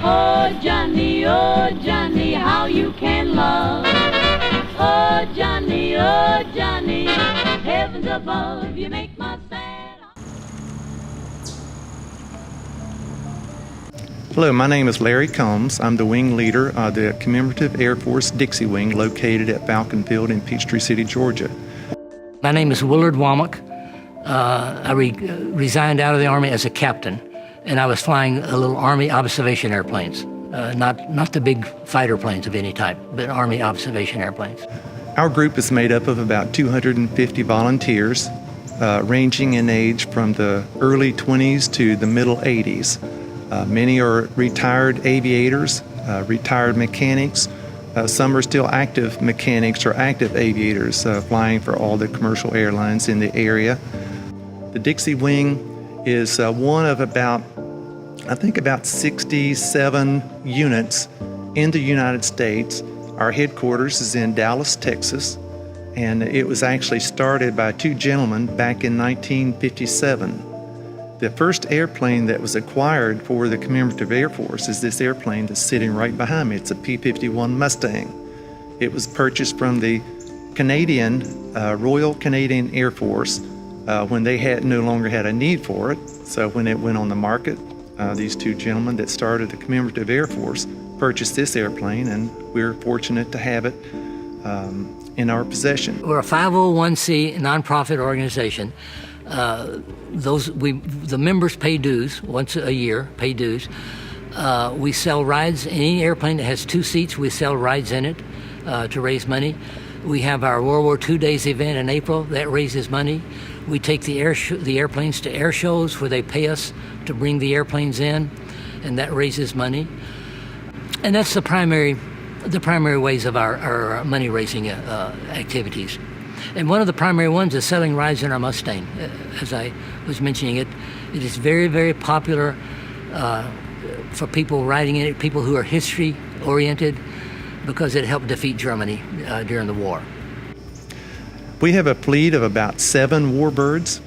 Oh Johnny, how you can love. Oh Johnny, heavens above, you make my sad. Hello, my name is Larry Combs. I'm the wing leader of the Commemorative Air Force Dixie Wing located at Falcon Field in Peachtree City, Georgia. My name is Willard Womack. I resigned out of the Army as a captain, and I was flying a little Army observation airplanes. Not the big fighter planes of any type, but Army observation airplanes. Our group is made up of about 250 volunteers, ranging in age from the early 20s to the middle 80s. Many are retired aviators, retired mechanics. Some are still active mechanics or active aviators, flying for all the commercial airlines in the area. The Dixie Wing is one of about 67 units in the United States. Our headquarters is in Dallas, Texas, and it was actually started by two gentlemen back in 1957. The first airplane that was acquired for the Commemorative Air Force is this airplane that's sitting right behind me. It's a P-51 Mustang. It was purchased from the Royal Canadian Air Force when they no longer had a need for it. So when it went on the market, these two gentlemen that started the Commemorative Air Force purchased this airplane, and we're fortunate to have it in our possession. We're a 501c nonprofit organization. The members pay dues once a year, we sell rides. Any airplane that has two seats, we sell rides in it to raise money. We have our World War II Days event in April that raises money. We take the airplanes to air shows where they pay us to bring the airplanes in, and that raises money. And that's the primary ways of our money raising activities. And one of the primary ones is selling rides in our Mustang. As I was mentioning it is very, very popular for people riding in it, people who are history-oriented, because it helped defeat Germany during the war. We have a fleet of about 7 warbirds.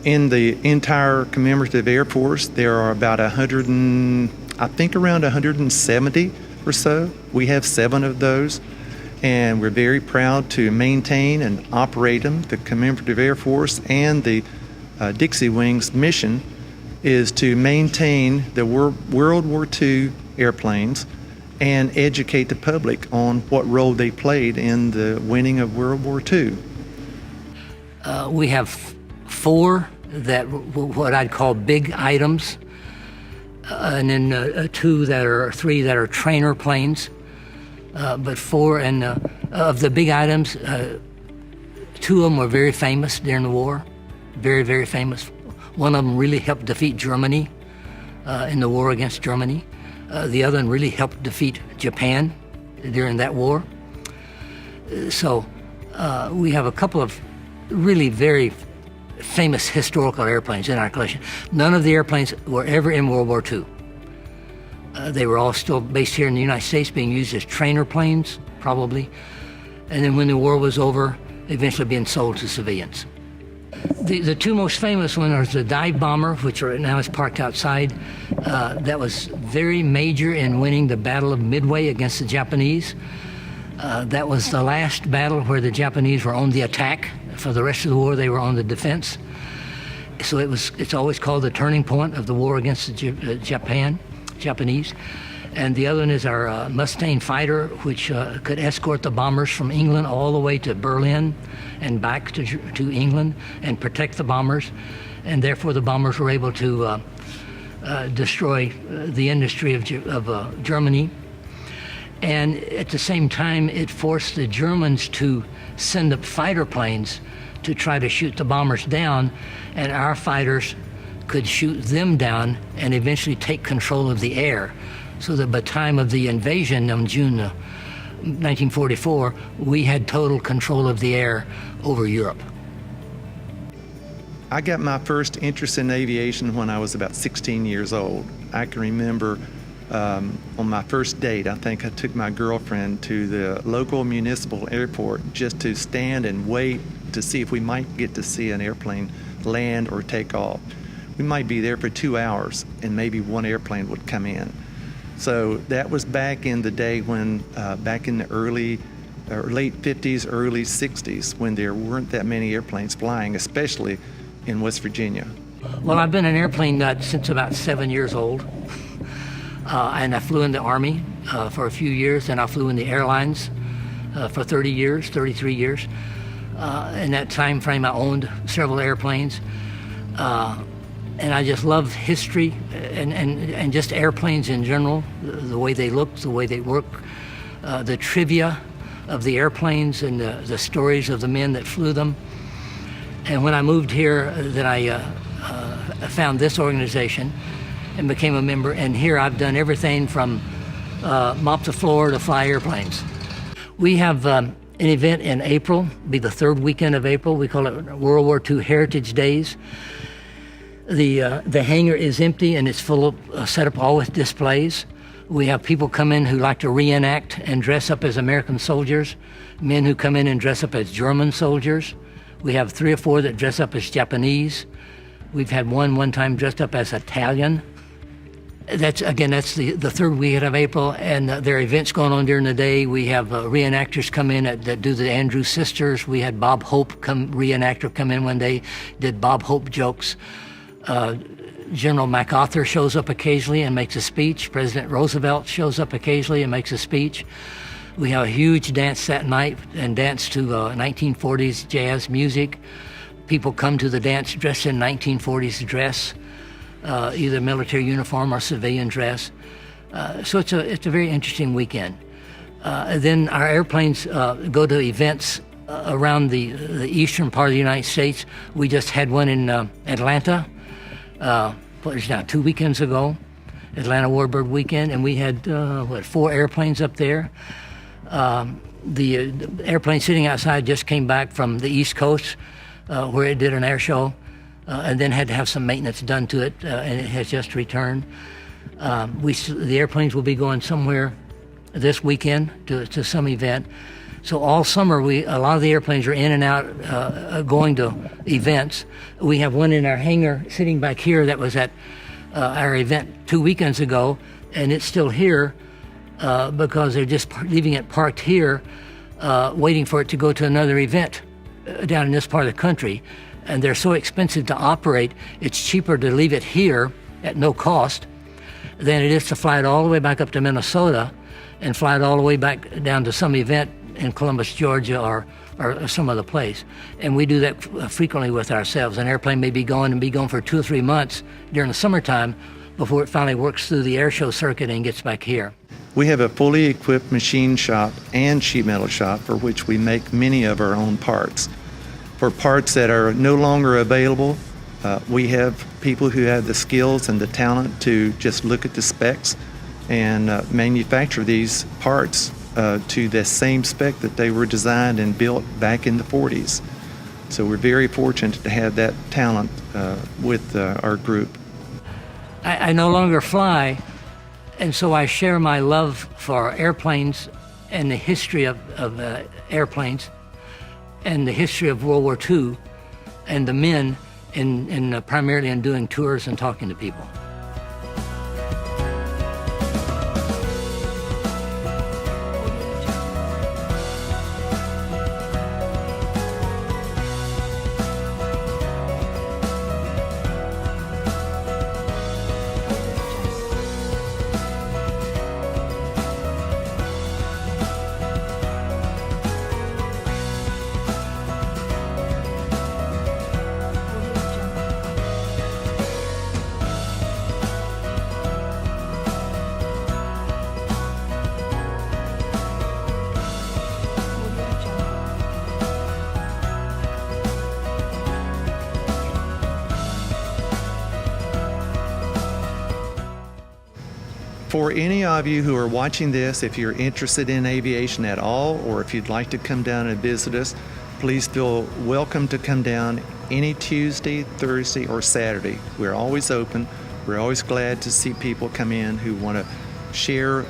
In the entire Commemorative Air Force, there are about around 170 or so. We have 7 of those. And we're very proud to maintain and operate them. The Commemorative Air Force and the Dixie Wing's mission is to maintain the World War II airplanes and educate the public on what role they played in the winning of World War II. We have 4 what I'd call big items, and then 3 that are trainer planes. But 4 of the big items, 2 of them were very famous during the war, very, very famous. One of them really helped defeat Germany in the war against Germany. The other one really helped defeat Japan during that war. So we have a couple of really very famous historical airplanes in our collection. None of the airplanes were ever in World War II. They were all still based here in the United States, being used as trainer planes, probably. And then when the war was over, eventually being sold to civilians. The 2 most famous ones are the dive bomber, which right now is parked outside. That was very major in winning the Battle of Midway against the Japanese. That was the last battle where the Japanese were on the attack. For the rest of the war, they were on the defense. So it's always called the turning point of the war against the Japanese. And the other one is our Mustang fighter, which could escort the bombers from England all the way to Berlin and back to England and protect the bombers. And therefore the bombers were able to destroy the industry of Germany. And at the same time, it forced the Germans to send up fighter planes to try to shoot the bombers down, and our fighters could shoot them down and eventually take control of the air. So that by the time of the invasion on June 1944, we had total control of the air over Europe. I got my first interest in aviation when I was about 16 years old. I can remember on my first date, I think I took my girlfriend to the local municipal airport just to stand and wait to see if we might get to see an airplane land or take off. We might be there for 2 hours and maybe one airplane would come in. So that was back in the day when, back in the late 50s, early 60s, when there weren't that many airplanes flying, especially in West Virginia. Well, I've been an airplane nut since about 7 years old. And I flew in the Army for a few years, and I flew in the airlines for 33 years. In that time frame, I owned several airplanes. And I just love history and just airplanes in general, the way they look, the way they work, the trivia of the airplanes and the stories of the men that flew them. And when I moved here, then I found this organization and became a member. And here I've done everything from mop the floor to fly airplanes. We have an event in April, be the third weekend of April. We call it World War II Heritage Days. The hangar is empty and it's full of set up all with displays. We have people come in who like to reenact and dress up as American soldiers, men who come in and dress up as German soldiers. We have 3 or 4 that dress up as Japanese. We've had one time dressed up as Italian. That's the third weekend of April, and there are events going on during the day. We have reenactors come in that do the Andrews Sisters. We had Bob Hope reenactor come in one day, did Bob Hope jokes. General MacArthur shows up occasionally and makes a speech. President Roosevelt shows up occasionally and makes a speech. We have a huge dance that night and dance to 1940s jazz music. People come to the dance dressed in 1940s dress, either military uniform or civilian dress. So it's a very interesting weekend. Then our airplanes go to events around the eastern part of the United States. We just had one in Atlanta. It's now 2 weekends ago, Atlanta Warbird Weekend, and we had 4 airplanes up there. The airplane sitting outside just came back from the East Coast, where it did an air show, and then had to have some maintenance done to it, and it has just returned. The airplanes will be going somewhere this weekend to some event. So all summer, a lot of the airplanes are in and out, going to events. We have one in our hangar sitting back here that was at our event 2 weekends ago, and it's still here because they're just leaving it parked here, waiting for it to go to another event down in this part of the country. And they're so expensive to operate, it's cheaper to leave it here at no cost than it is to fly it all the way back up to Minnesota and fly it all the way back down to some event in Columbus, Georgia, or some other place. And we do that frequently with ourselves. An airplane may be going for 2 or 3 months during the summertime before it finally works through the air show circuit and gets back here. We have a fully equipped machine shop and sheet metal shop for which we make many of our own parts. For parts that are no longer available, we have people who have the skills and the talent to just look at the specs and manufacture these parts to the same spec that they were designed and built back in the 40s. So we're very fortunate to have that talent with our group. I no longer fly, and so I share my love for airplanes and the history of airplanes and the history of World War II and the men primarily in doing tours and talking to people. For any of you who are watching this, if you're interested in aviation at all, or if you'd like to come down and visit us, please feel welcome to come down any Tuesday, Thursday, or Saturday. We're always open. We're always glad to see people come in who want to share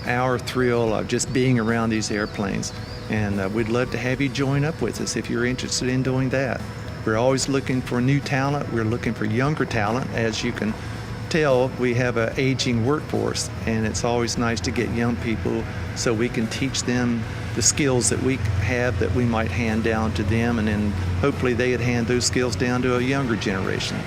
our thrill of just being around these airplanes. And we'd love to have you join up with us if you're interested in doing that. We're always looking for new talent. We're looking for younger talent. As you can tell, we have an aging workforce, and it's always nice to get young people so we can teach them the skills that we have that we might hand down to them, and then hopefully they'd hand those skills down to a younger generation.